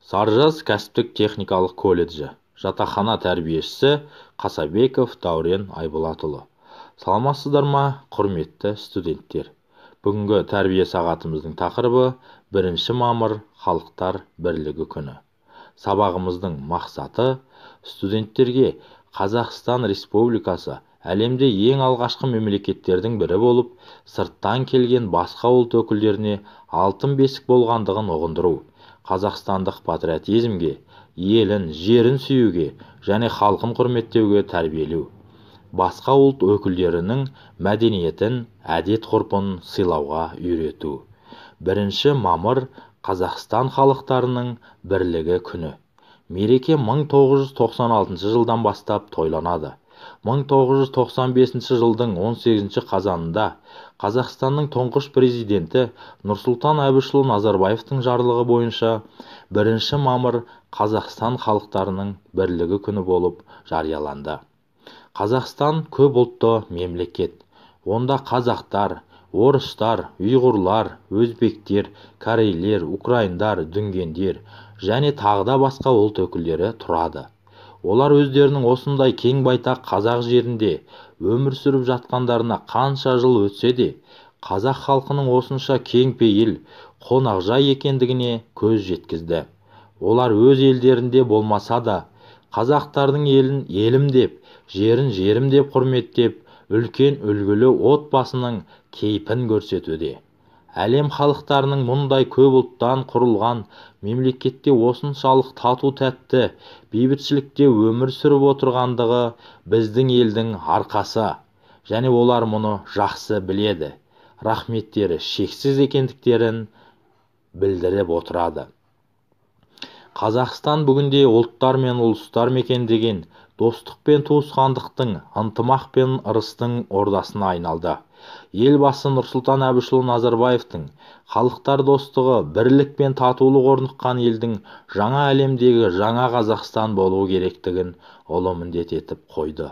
Саржаз кәсіптік-техникалық колледжі, жатақхана тәрбиешісі Қасабеков Дәурен Айболатұлы. Саламатсыздар ма, құрметті студенттер? Бүгінгі тәрбие сағатымыздың тақырыбы 1 мамыр халықтар бірлігі күні. Сабағымыздың мақсаты студенттерге Қазақстан Республикасы әлемде ең алғашқы мемлекеттердің бірі болып, сырттан келген басқа ұлт өкілдеріне алтын бесік болғандығын ұғындыру, қазақстандық патриотизмге, елін, жерін сүюге және халқын құрметтеуге тәрбиелеу, басқа ұлт өкілдерінің мәдениетін, әдет-ғұрпын сыйлауға үйрету. 1 мамыр Қазақстан халықтарының бірлігі күні. Мереке 1996 жылдан бастап тойланады. 1995 жылдың 18 қазанында Қазақстанның тұңғыш президенті Нұрсұлтан Әбішұлы Назарбаевтың жарлығы бойынша 1 мамыр Қазақстан халықтарының бірлігі күні болып жарияланды. Қазақстан көп ұлтты мемлекет. Онда қазақтар, орыстар, ұйғырлар, өзбектер, корейлер, украиндар, дүнгендер және тағыда басқа ұлт өкілдері тұрады. Олар өздерінің осындай кең байтақ қазақ жерінде өмір сүріп жатқандарына қанша жыл өтсе де, қазақ халқының осынша кең пейіл, қонақжай екендігіне көз жеткізді. Олар өз елдерінде болмаса да, қазақтардың елін елім деп, жерін жерім деп құрметтеп, үлкен үлгілі отбасының кейпін көрсетуде. Әлем халықтарының мұндай көп ұлттан құрылған мемлекетте осыншалық тату-тәтті, бейбітшілікте өмір сүріп отырғандығы біздің елдің арқасы, және олар мұны жақсы біледі. Рахметтері шексіз екендіктерін білдіріп отырады. Қазақстан бүгінде ұлттар мен ұлыстар мекендеген достық пен туысқандықтың, ынтымақ пен ырыстың ордасына айналды. Елбасы Нұрсұлтан Әбішұлы Назарбаевтың халықтар достығы, бірлік пен татулық орныққан елдің жаңа әлемдегі жаңа Қазақстан болуы керектігін ұлы міндет етіп қойды.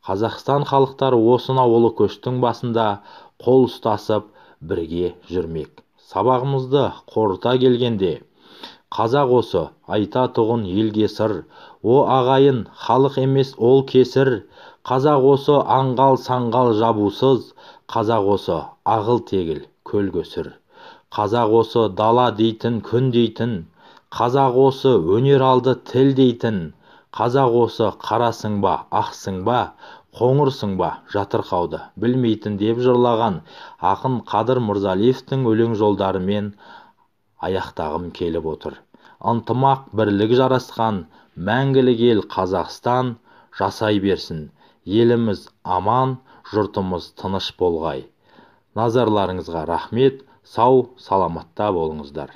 Қазақстан халықтары осынау ұлы көштің басында қол ұстасып бірге жүрмек. Сабағымызды қорыта келгенде, қазақ осы айтатұғын елге сыр, о ағайын халық емес ол кесір, қазақ осы аңғал-саңғал жабусыз, қазақ осы ағыл-тегіл көл көсір, қазақ осы дала дейтін күн дейтін, қазақ осы өнер алды тіл дейтін, қазақ осы қарасың ба, ақсың ба, қоңырсың ба, жатырқауды білмейтін деп жырлаған ақын Қадыр Мырзалиевтің өлең жолдарымен аяқтағым келіп отыр. Ынтымақ бірлік жарасқан мәңгілік ел Қазақстан жасай берсін. Еліміз аман, жұртымыз тыныш болғай. Назарларыңызға рахмет, сау, саламатта болыңыздар.